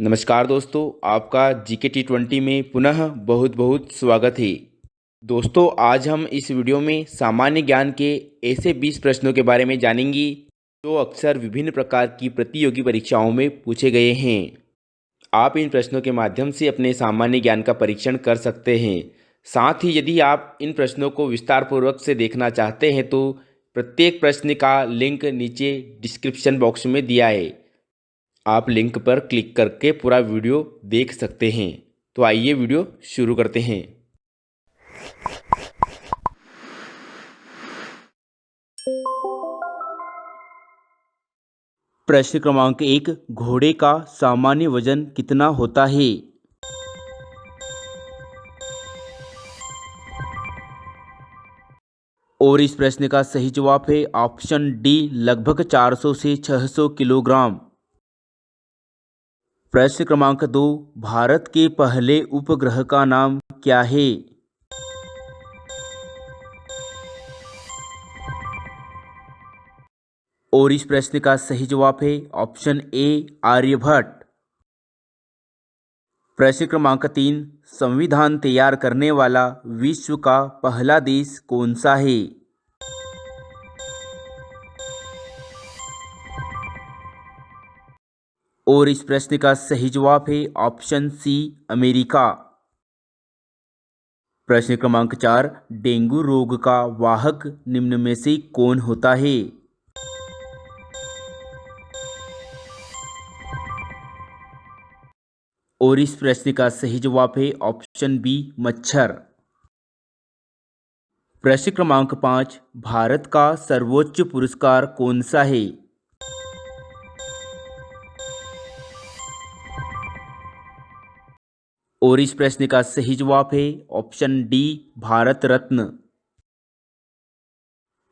नमस्कार दोस्तों, आपका जीके T20 में पुनः बहुत बहुत स्वागत है। दोस्तों, आज हम इस वीडियो में सामान्य ज्ञान के ऐसे 20 प्रश्नों के बारे में जानेंगे जो अक्सर विभिन्न प्रकार की प्रतियोगी परीक्षाओं में पूछे गए हैं। आप इन प्रश्नों के माध्यम से अपने सामान्य ज्ञान का परीक्षण कर सकते हैं। साथ ही यदि आप इन प्रश्नों को विस्तारपूर्वक से देखना चाहते हैं तो प्रत्येक प्रश्न का लिंक नीचे डिस्क्रिप्शन बॉक्स में दिया है। आप लिंक पर क्लिक करके पूरा वीडियो देख सकते हैं। तो आइए वीडियो शुरू करते हैं। प्रश्न क्रमांक 1, घोड़े का सामान्य वजन कितना होता है? और इस प्रश्न का सही जवाब है ऑप्शन डी, लगभग 400 से 600 किलोग्राम। प्रश्न क्रमांक 2, भारत के पहले उपग्रह का नाम क्या है? और इस प्रश्न का सही जवाब है ऑप्शन ए, आर्यभट्ट। प्रश्न क्रमांक 3, संविधान तैयार करने वाला विश्व का पहला देश कौन सा है? और इस प्रश्न का सही जवाब है ऑप्शन सी, अमेरिका। प्रश्न क्रमांक 4, डेंगू रोग का वाहक निम्न में से कौन होता है? और इस प्रश्न का सही जवाब है ऑप्शन बी, मच्छर। प्रश्न क्रमांक 5, भारत का सर्वोच्च पुरस्कार कौन सा है? और इस प्रश्न का सही जवाब है ऑप्शन डी, भारत रत्न।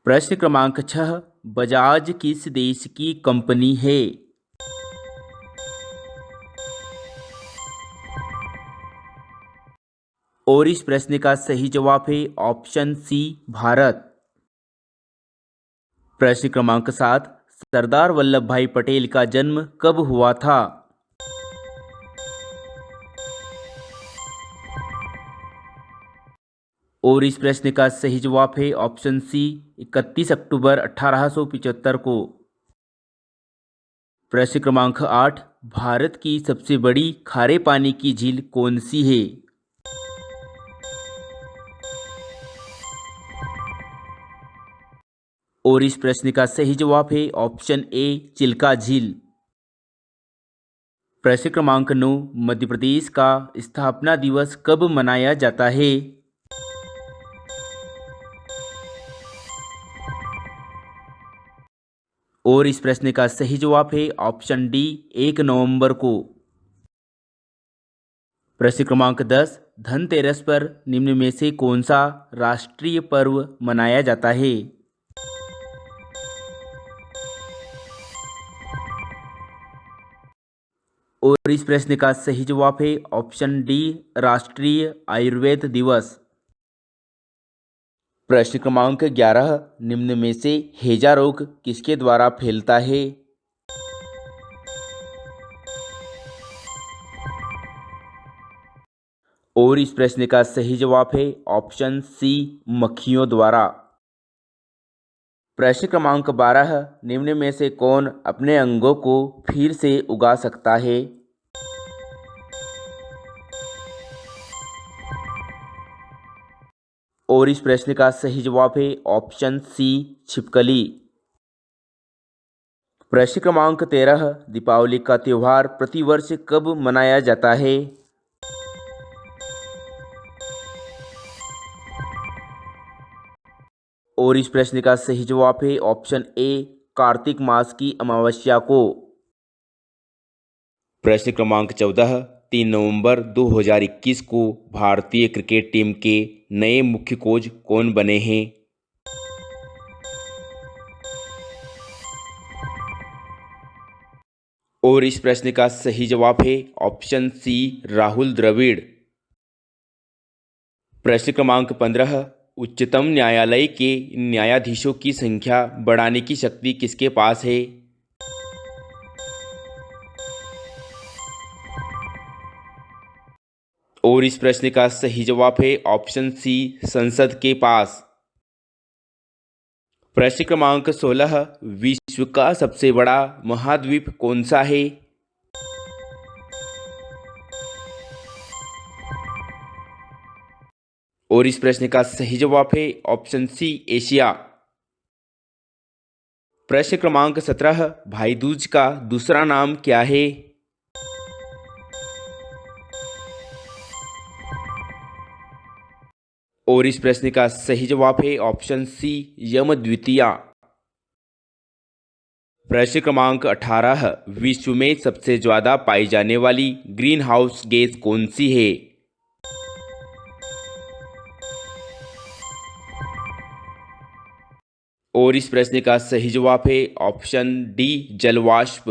प्रश्न क्रमांक 6, बजाज किस देश की कंपनी है? और इस प्रश्न का सही जवाब है ऑप्शन सी, भारत। प्रश्न क्रमांक 7, सरदार वल्लभ भाई पटेल का जन्म कब हुआ था? और इस प्रश्न का सही जवाब है ऑप्शन सी, 31 अक्टूबर 1875 को। प्रश्न क्रमांक 8, भारत की सबसे बड़ी खारे पानी की झील कौन सी है? और इस प्रश्न का सही जवाब है ऑप्शन ए, चिल्का झील। प्रश्न क्रमांक 9, मध्य प्रदेश का स्थापना दिवस कब मनाया जाता है? और इस प्रश्न का सही जवाब है ऑप्शन डी, 1 नवंबर को। प्रश्न क्रमांक 10, धनतेरस पर निम्न में से कौन सा राष्ट्रीय पर्व मनाया जाता है? और इस प्रश्न का सही जवाब है ऑप्शन डी, राष्ट्रीय आयुर्वेद दिवस। प्रश्न क्रमांक 11, निम्न में से हैजा रोग किसके द्वारा फैलता है? और इस प्रश्न का सही जवाब है ऑप्शन सी, मक्खियों द्वारा। प्रश्न क्रमांक 12, निम्न में से कौन अपने अंगों को फिर से उगा सकता है? और इस प्रश्न का सही जवाब है ऑप्शन सी, छिपकली। प्रश्न क्रमांक 13, दीपावली का त्यौहार प्रतिवर्ष कब मनाया जाता है? और इस प्रश्न का सही जवाब है ऑप्शन ए, कार्तिक मास की अमावस्या को। प्रश्न क्रमांक 14, 3 नवंबर 2021 को भारतीय क्रिकेट टीम के नए मुख्य कोच कौन बने हैं? और इस प्रश्न का सही जवाब है ऑप्शन सी, राहुल द्रविड़। प्रश्न क्रमांक 15, उच्चतम न्यायालय के न्यायाधीशों की संख्या बढ़ाने की शक्ति किसके पास है? और इस प्रश्न का सही जवाब है ऑप्शन सी, संसद के पास। प्रश्न क्रमांक 16, विश्व का सबसे बड़ा महाद्वीप कौन सा है? और इस प्रश्न का सही जवाब है ऑप्शन सी, एशिया। प्रश्न क्रमांक 17, भाई दूज का दूसरा नाम क्या है? और इस प्रश्न का सही जवाब है ऑप्शन सी, यम द्वितीया। प्रश्न क्रमांक 18, विश्व में सबसे ज्यादा पाई जाने वाली ग्रीन हाउस गैस कौन सी है? और इस प्रश्न का सही जवाब है ऑप्शन डी, जलवाष्प।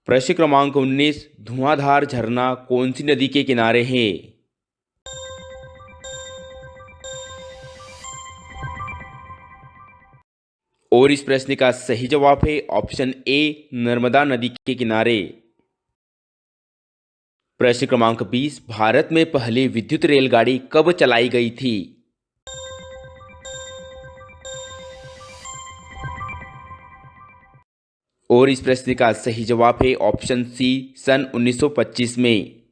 प्रश्न क्रमांक 19, धुआंधार झरना कौन सी नदी के किनारे है? और इस प्रश्न का सही जवाब है ऑप्शन ए, नर्मदा नदी के किनारे। प्रश्न क्रमांक 20, भारत में पहली विद्युत रेलगाड़ी कब चलाई गई थी? और इस प्रश्न का सही जवाब है ऑप्शन सी, सन 1925 में।